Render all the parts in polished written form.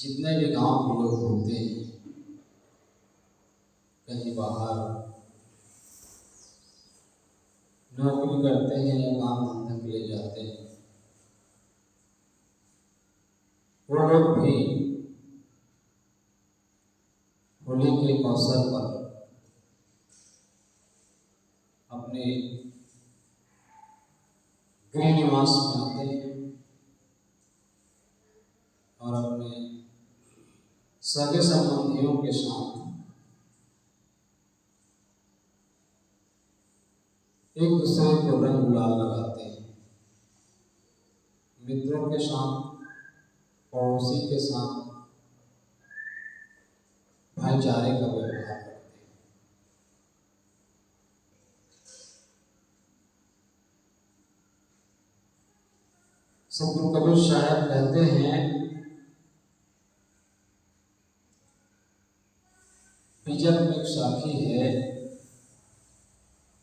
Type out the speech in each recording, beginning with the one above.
जितने भी गांव के लोग होते हैं, कहीं बाहर नौकरी करते हैं या काम धंधे के लिए जाते हैं, वो लोग भी होली के अवसर पर अपने गृह निवास में आते हैं और अपने सगे संबंधियों के साथ एक दूसरे को रंग गुलाल लगाते हैं। मित्रों के साथ, पड़ोसी के साथ भाईचारे का व्यवहार करते हैं। सतगुरु कबीर साहब कहते हैं, जब एक साखी है,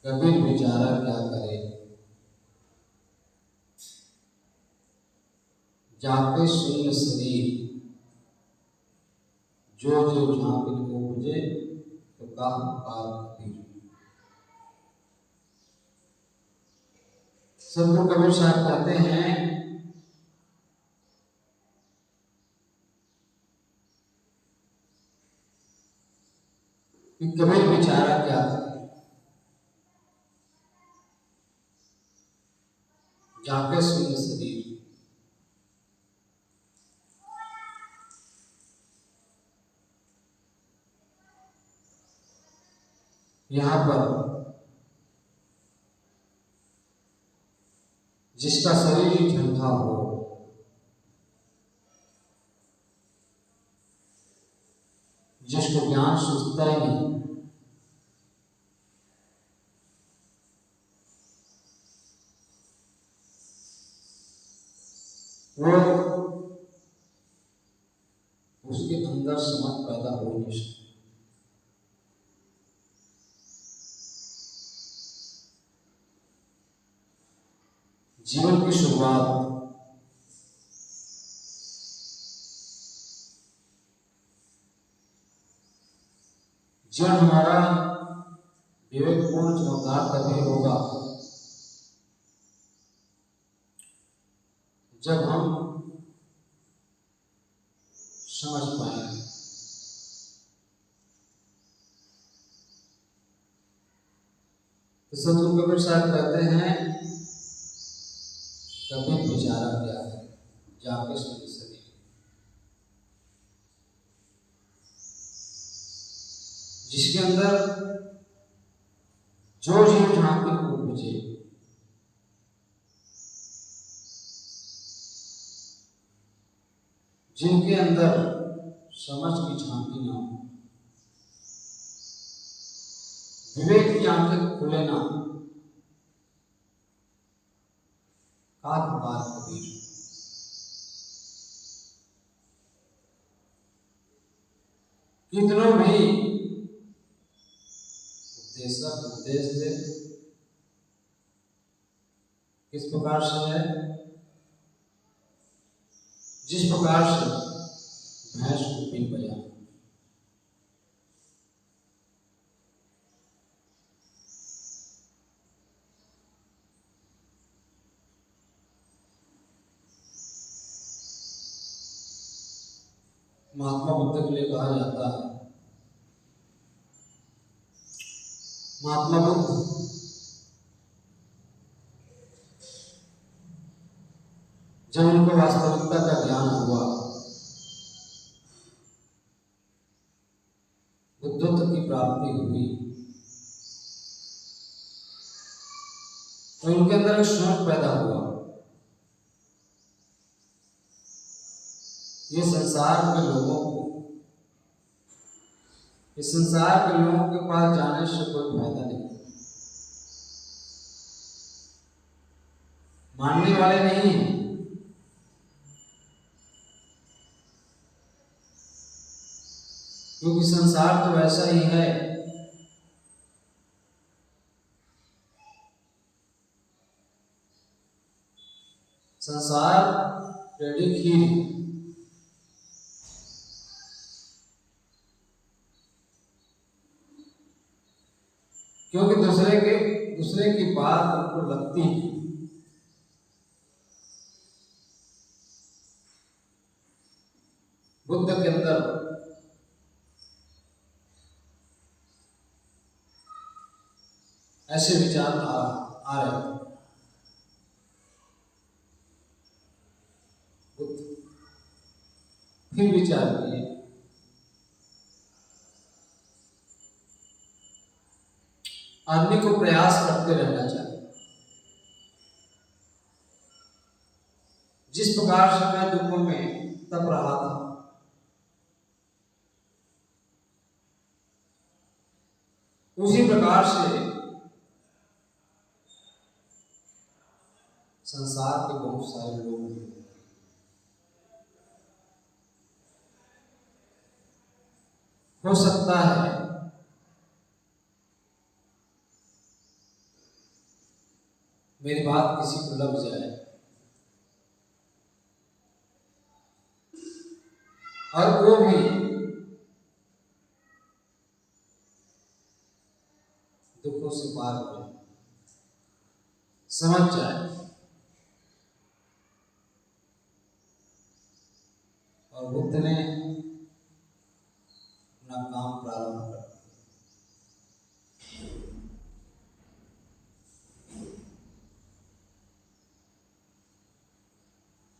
कबीर बेचारा क्या करे, जाके शून्य शरीर, जो जो झांकिन उपजे तो काह पुकार कबीर। सतगुरु कबीर साहब कहते हैं कि कबीर बेचारा क्या करे, जाके शून्य शरीर, यहाँ पर जिसका शरीर ही ठंडा हो, जिसको ज्ञान सूझता ही नहीं, वो उसके अंदर समझ पैदा हो नहीं सकती। जीवन की शुरुआत जब हमारा विवेकपूर्ण चमत्कार तभी होगा जब हम समझ पाएंगे। तो सतगुरु कबीर साहब कहते हैं, कबीर बेचारा क्या है, जाके शून्य शरीर, जिसके अंदर जो जीव झांकी को उपजे, जिनके अंदर समझ की झांकी ना हो, विवेक की आंखें खुले ना, का पुकार कबीर। कितनों भी उपदेश दे, किस प्रकार से है, जिस प्रकार से भैंस को पिन बजा, महात्मा बुद्ध के लिए कहा जाता है, महात्मा बुद्ध जब उनको वास्तविकता का ज्ञान हुआ, बुद्धत्व की प्राप्ति हुई, तो उनके अंदर एक सोच पैदा हुआ, ये संसार के लोगों को, इस संसार के लोगों के पास जाने से कोई फायदा नहीं, मानने वाले नहीं है, क्योंकि संसार तो वैसा ही है। संसार टेढ़ी खीर, क्योंकि दूसरे की बात उनको लगती है। बुद्ध के अंदर ऐसे विचार आ रहे थे। बुद्ध फिर विचार किए, आदमी को प्रयास करते रहना चाहिए। जिस प्रकार से मैं दुखों में तप रहा था, उसी प्रकार से संसार के बहुत सारे लोग हैं। हो सकता है मेरी बात किसी को लग जाए और वो भी दुखों से पार हो जाए, समझ जाए और बुद्ध ने अपना काम प्रारंभ कर दिया।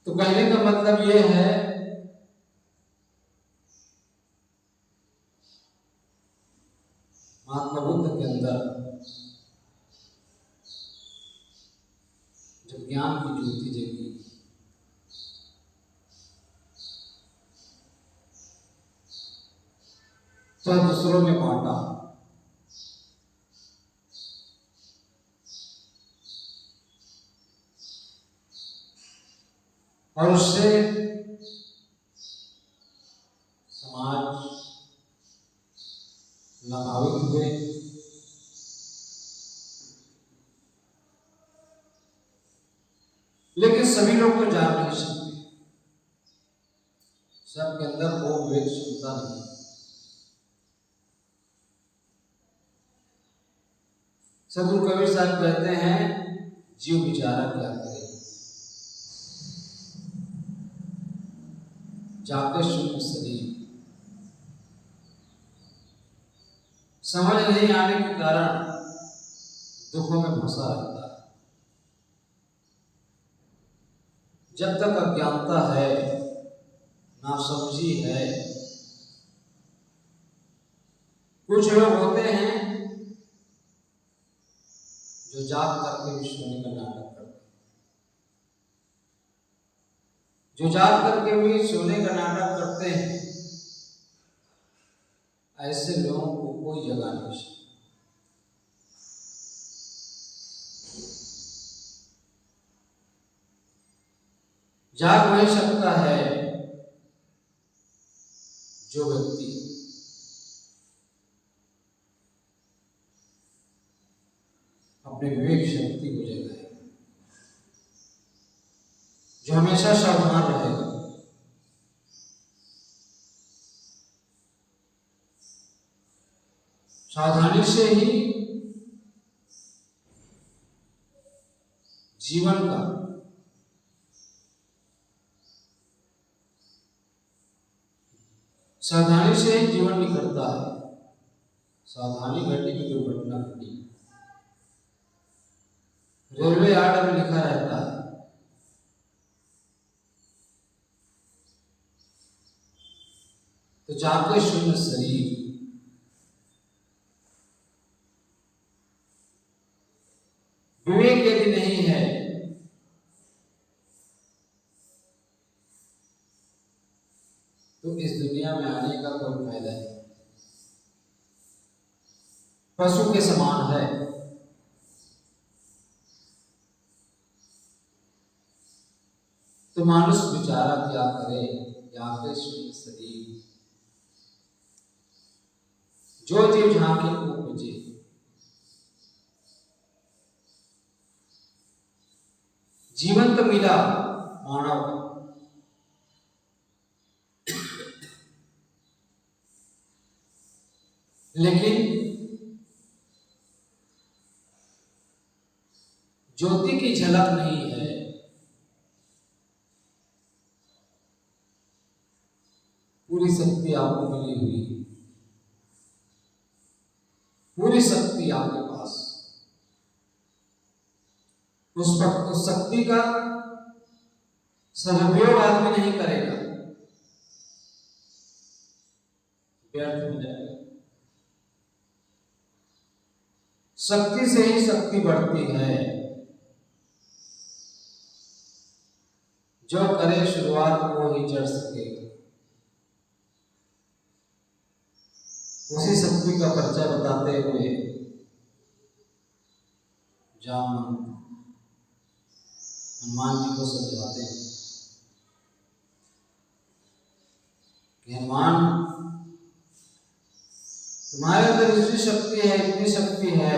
तो कहने का मतलब ये है महात्मा बुद्ध के अंदर जब ज्ञान की ज्योति जगी, तो दूसरों में बांटा। और उससे समाज लाभान्वित हुए। लेकिन सभी लोग तो जान नहीं सकते, सबके अंदर वो विवेक क्षमता नहीं। सदगुरु कबीर साहब कहते हैं, जीव बिचारा क्या करे, जाके शून्य शरीर। समझ नहीं आने के कारण दुखों में फंसा रहता है। जब तक अज्ञानता है, नासमझी है। कुछ लोग होते हैं जो जाग करके भी सोने का नाटक करते हैं, जो जाग करके भी सोने का नाटक करते हैं। ऐसे लोगों को कोई जगह नहीं सकती। जाग वही सकता है जो व्यक्ति अपने विवेक शक्ति को जगाए, जो हमेशा सावधान रहेगा। सावधानी से ही जीवन का सावधानी से ही जीवन निकलता है। सावधानी घटी में दुर्घटना घटी। रेलवे यार्ड में लिखा रहता है, तो जाके शून्य शरीर। विवेक यदि नहीं है तो इस दुनिया में आने का कोई फायदा नहीं। पशु के समान है। तो मानुष बेचारा क्या करे, जाके शून्य शरीर। जो जीव झांके को पूजे। जीवन तो मिला मानव, लेकिन ज्योति की झलक नहीं है। पूरी शक्ति आपको मिली हुई है, पूरी शक्ति आपके पास। उस शक्ति का सदुपयोग आदमी नहीं करेगा, व्यर्थ हो जाएगा। शक्ति से ही शक्ति बढ़ती है। जो करे शुरुआत वो ही चढ़ सकेगा। उसी शक्ति का परिचय बताते हुए जामवंत हनुमान जी को समझाते हैं कि हनुमान, तुम्हारे अंदर इतनी शक्ति है, इतनी शक्ति है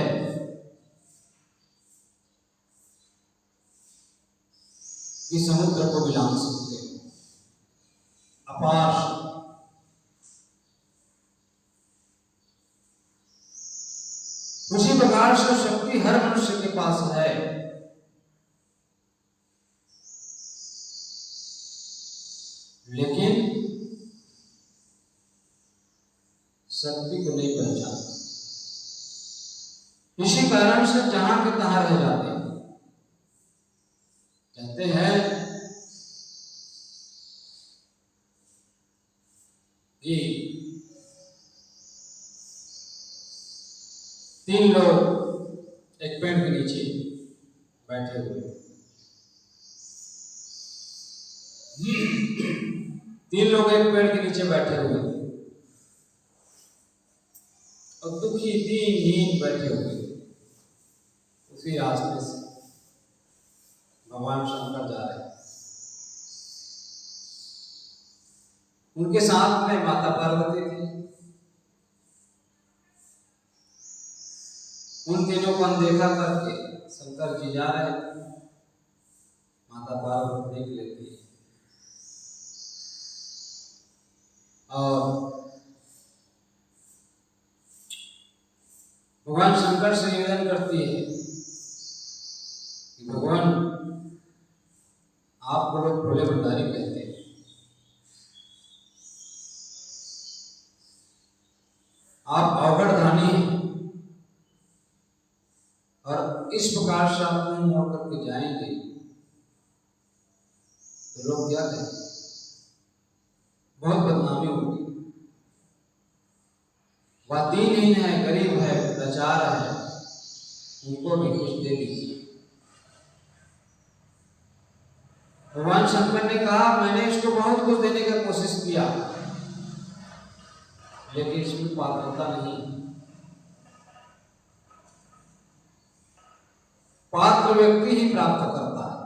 कि समुद्र को मिलान सकते हो, अपार। उसी प्रकार से शक्ति हर मनुष्य के पास है, लेकिन शक्ति को नहीं पहचानता। इसी कारण से जहां के तहां रह जाते हैं। कहते हैं कि 3 लोग एक पेड़ के नीचे बैठे हुए, 3 लोग एक पेड़ के नीचे बैठे हुए और दुखी दीनहीन बैठे हुए। उसी रास्ते से भगवान शंकर जा रहे हैं। उनके साथ में माता पार्वती थी। उन तीनों को अनदेखा करके शंकर जी जा रहे थे। माता पार्वती देख लेती है और भगवान शंकर से निवेदन करती है कि भगवान, आपको लोग भोले भंडारी कहते हैं, आप अवगढ़ धानी हैं, और इस प्रकार से आप मुंह मोड़ करके जाएंगे तो लोग क्या कहेंगे? बहुत बदनामी होगी। वह दीनहीन है, गरीब है, लाचार है, उनको भी कुछ दे दीजिए। भगवान शंकर ने कहा, मैंने इसको बहुत कुछ देने का कोशिश किया, लेकिन इसमें पात्रता नहीं। पात्र व्यक्ति ही प्राप्त करता है।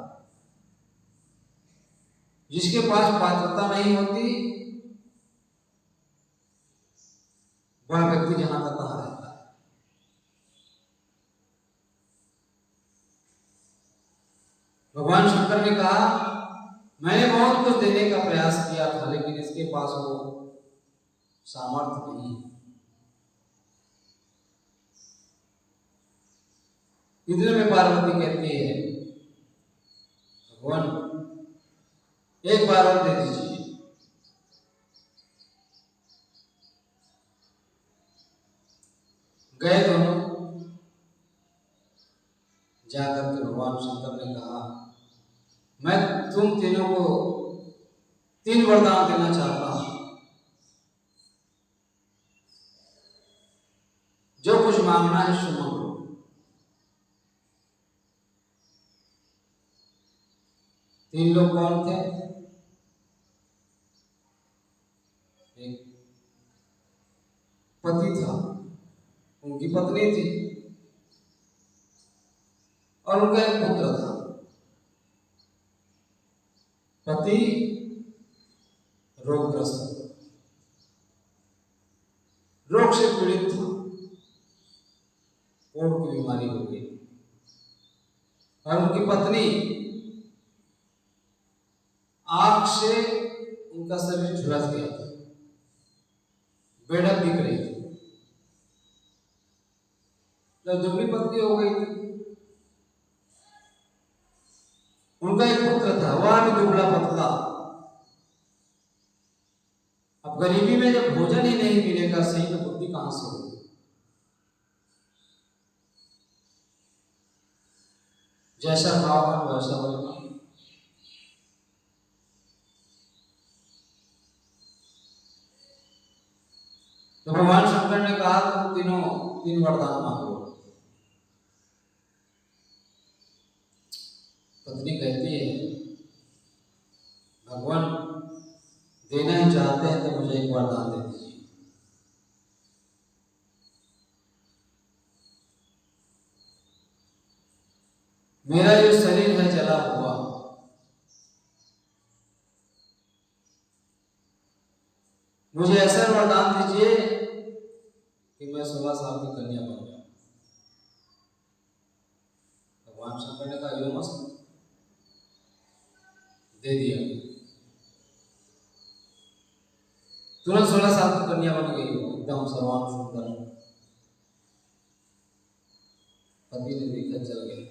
जिसके पास पात्रता नहीं होती, वह व्यक्ति जहां का तहां रहता है। भगवान शंकर ने कहा, मैंने बहुत कुछ देने का प्रयास किया था, लेकिन इसके पास वो सामर्थ्य नहीं। इतने में पार्वती कहती है, भगवान एक बार और दे दीजिए। गए दोनों, जाकर के भगवान शंकर ने कहा, मैं तुम तीनों को 3 वरदान देना चाहता हूं। जो कुछ मांगना है सो मांगो। तीन लोग कौन थे? एक पति था, उनकी पत्नी थी और उनका एक पुत्र था। पति रोगग्रस्त, रोग से पीड़ित था, कोढ़ की बीमारी हो गई, और उनकी पत्नी आग से उनका शरीर झुलस गया था, बेढक दिख रही थी। जब दुबली पत्नी हो गई थी उनका एक पुत्र था, वह भी दुबला पतला। अब गरीबी में जब भोजन ही नहीं मिलेगा सही तो बुद्धि कहां से होगी? जैसा भाव वैसा बलवान। तो भगवान शंकर ने कहा तुम तीन वरदान मांगो। पत्नी कहती है भगवान देना ही चाहते हैं तो मुझे एक वरदान दे दीजिए। मेरा जो शरीर है जला हुआ, मुझे ऐसा वरदान दीजिए कि मैं 16 साल की कन्या बन जाऊं। भगवान शंकर ने कहा यो मस्त, दे दिया। तुरंत 16 साल की कन्या बन गई, एकदम सर्वांग सुंदर। पति ने देखकर चल गया।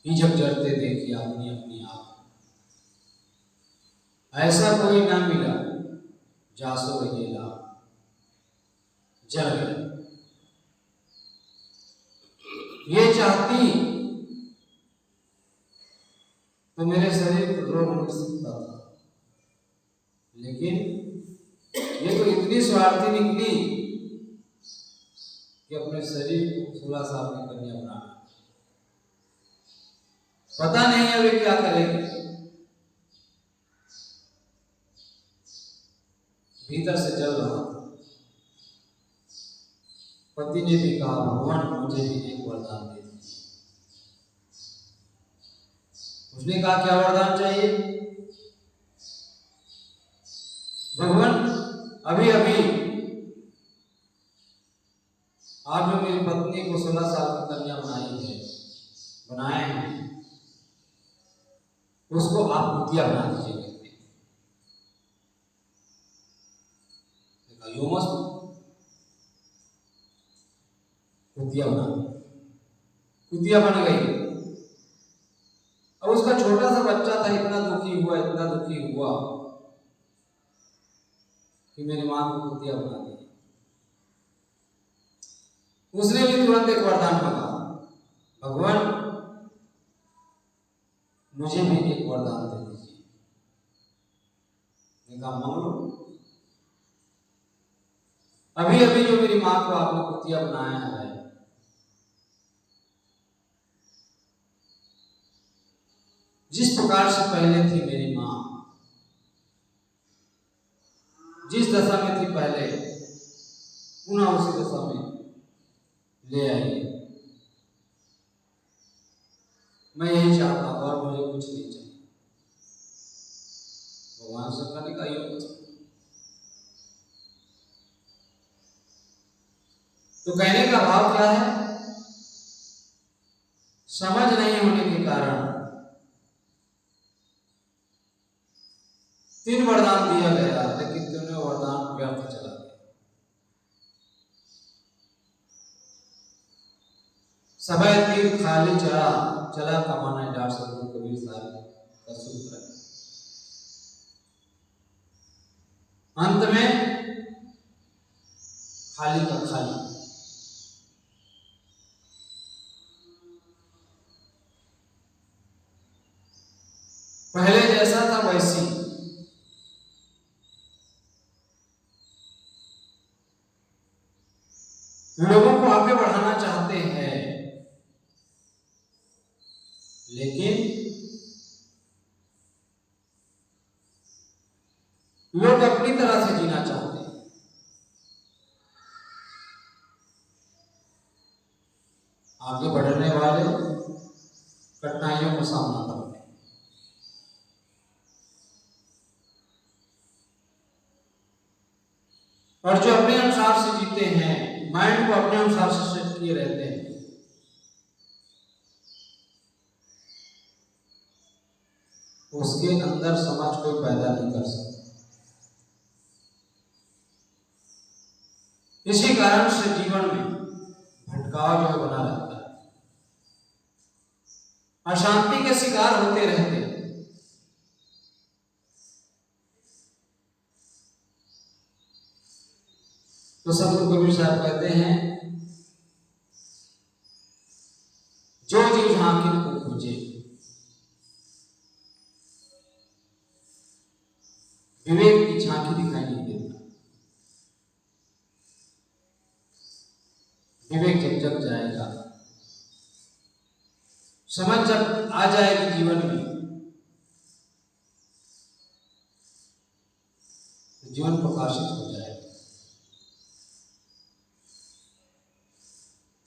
जब जड़ते देखी अपनी अपनी आप, ऐसा कोई ना मिला जासो गेला, जल गया। ये चाहती तो मेरे शरीर को रोग मिट सकता था, लेकिन ये तो इतनी स्वार्थी निकली कि अपने शरीर को 16 साल की कन्या बना। पता नहीं है वे क्या करेगी। भीतर से जल रहा था। पति ने भी कहा भगवान मुझे भी एक वरदान दे दीजिए। उसने कहा क्या वरदान चाहिए? भगवान अभी अभी आप जो मेरी पत्नी को 16 साल की कन्या बनाए हैं, उसको आप कुतिया बना दीजिए। कुतिया बन गई। अब उसका छोटा सा बच्चा था, इतना दुखी हुआ कि मेरी मां को कुतिया बना दी। उसने भी तुरंत एक वरदान मांगा, भगवान मुझे भी एक वरदान दे दीजिए। मैं कहा मांग लो। अभी अभी जो मेरी मां को आपने कुतिया बनाया है, जिस प्रकार से पहले थी मेरी मां, जिस दशा में थी पहले, पुनः उसी दशा में ले आइए। मैं यही चाहता हूं और मुझे कुछ नहीं चाहिए। भगवान शंकर ने कहा तो कहने का भाव क्या है? समझ नहीं होने के कारण 3 वरदान दिया गया, लेकिन तीनों वरदान व्यर्थ चला गया। सभय तीर खाली चला कमाना डार सदगुरु कबीर साहब का सूत्र है। अंत में खाली का खाली। पहले जैसा था वैसी। लोगों को आगे बढ़ाना चाहते हैं, लेकिन लोग अपनी तरह से जीना चाहते हैं। आगे बढ़ने वाले कठिनाइयों का सामना करते हैं। और जो अपने अनुसार से जीते हैं, माइंड को अपने अनुसार से सेट किए रहते हैं, उसके अंदर समाज कोई पैदा नहीं कर सकता। इसी कारण से जीवन में भटकाव जो बना रहता है। अशांति के शिकार होते रहते। तो सतगुरु कबीर साहब कहते हैं, जो जीव झांकी को खोजे, विवेक की झांकी दिखाई नहीं देता। विवेक जब जग जाएगा, समझ जब आ जाएगी जीवन में, तो जीवन प्रकाशित हो जाएगा।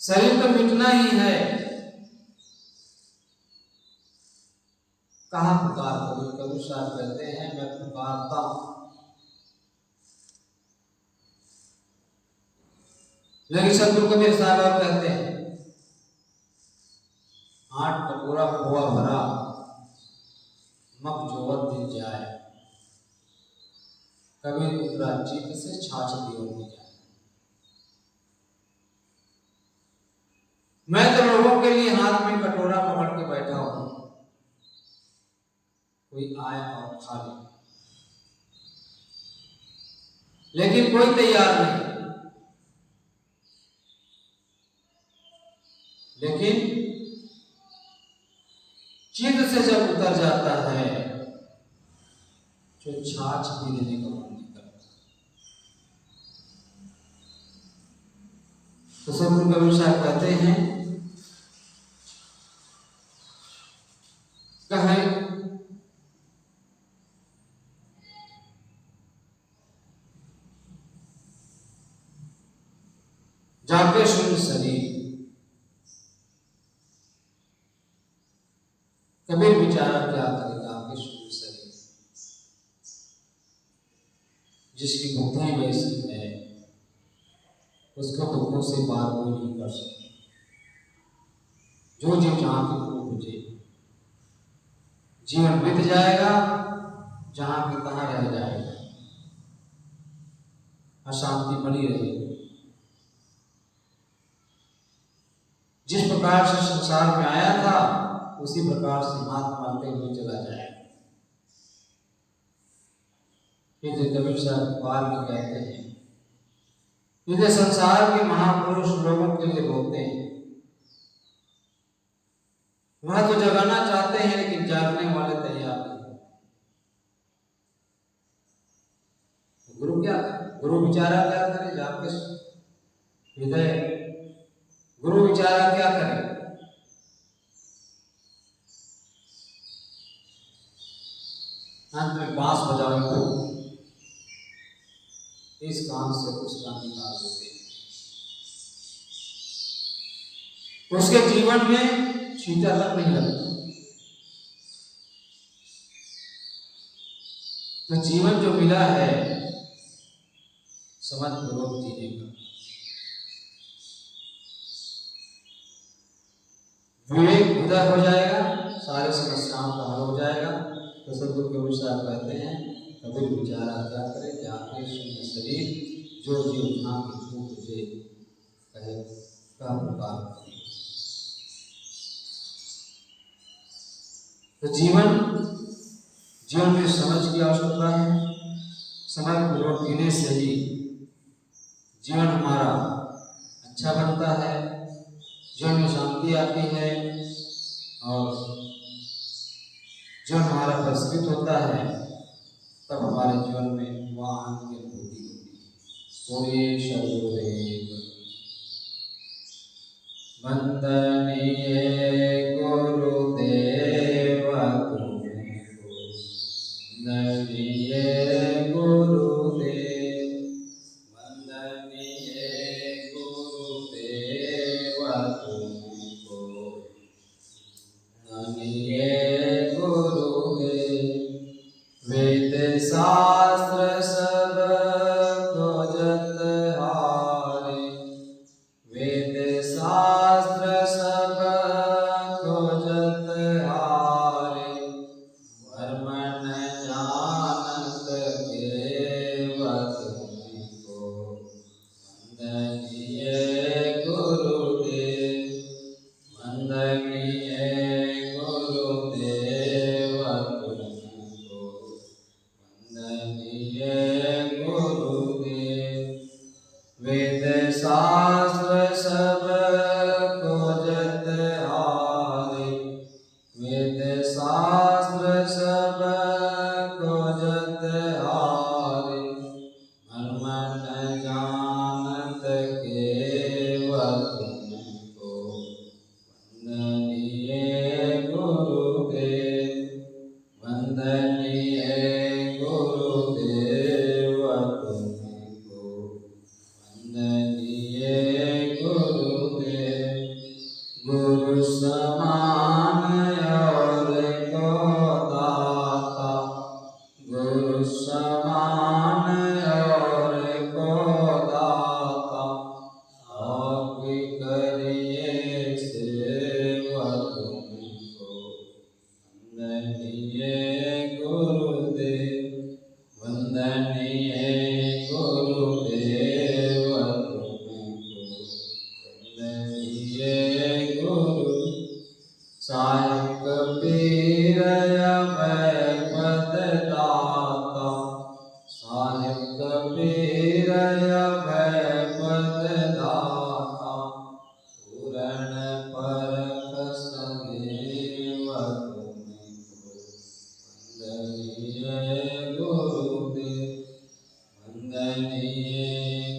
शरीर तो मिटना ही है, कहाँ पुकार करो। कबीर साहब कहते हैं, मैं पुकारता हूं, लेकिन सतगुरु कबीर साहब और कहते हैं, 8 कटोरा खोआ भरा, मक जोवत दिल जाए, कबीर उतरा चित से छाछ दियो में जाए। मैं तो लोगों के लिए हाथ में कटोरा पकड़ के बैठा हूं, कोई आए और खा ले, लेकिन कोई तैयार नहीं। लेकिन चित से जब उतर जाता है, जो छाछ भी देने का मन नहीं करता। तो सतगुरु कबीर साहब कहते हैं, कहे जाके शून्य शरीर, कबीर विचारा क्या करेगा आपके शून्य शरीर। जिसकी बुद्धि वैसी है, उसको दुखों से पार कोई नहीं कर सकता। जो जीव जहां की को बुझे, जीवन बीत जाएगा, जहां की तहां रह जाएगा, अशांति बनी रहेगी। जिस प्रकार से संसार में आया था, उसी प्रकार से हाथ मारते हुए चला जाएगा। फिर कबीर साहब बार में कहते हैं, ये संसार के महापुरुष लोगों के लिए रोते हैं। वह तो जगाना चाहते हैं, लेकिन जागने वाले तैयार नहीं। गुरु क्या करे? गुरु विचारा क्या करे? जाके हृदय गुरु विचारा क्या करे? अंत में बांस बजाओ तो इस काम से उस काम निकाल देते। उसके जीवन में छींटा तक नहीं लगता। तो जीवन जो मिला है, समझ पूर्वक जीने का, विवेक उदय हो जाएगा, सारी समस्याओं का हल हो जाएगा। तो सतगुरु कबीर साहब कहते हैं, कबीर विचारा क्या करे, जाके शून्य शरीर, जो जीव झांकी को बुझे, कहे का पुकार करे। तो जीवन में समझ की आवश्यकता है। समझ पूर्वक जीने से ही जीवन हमारा अच्छा बनता है, जीवन में शांति आती है, और जब हमारा परिष्कृत होता है, तब हमारे जीवन में वह आनंद की अनुभूति होती है। सद्गुरुदेव वंदनीय गुरुदेव तुमको, वंदनीय गुरुदेव, वंदनीय गुरुदेव तुमको, वंदनीय वेद शास्त्र सब खोजत हारे, वेद शास्त्र सब वेद शास्त्र सब खोजत हारे, मन जानत केवल तुमको, वंदनीय गुरुदेव, वंदनीय गुरुदेव तुमको, वंदनीय गुरुदेव। गुरु समान और को दाता, गुरु समान और को दाता, आप करिए सेवा तुमको, वंदनीय गुरुदेव, वंदनीय गुरुदेव तुमको, वंदनीय गुरु। साहिब कबीर अभय पद दाता, साहिब कबीर अभय पद दाता, पूरण परख समेव तुमको, वंदनीय गुरुदेव, वंदनीय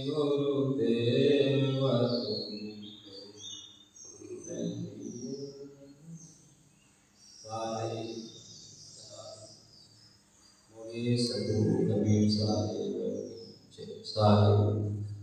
गुरुदेव तुमको, वंदनीय। बोलिए सद्गुरु कबीर साहिब साहिब।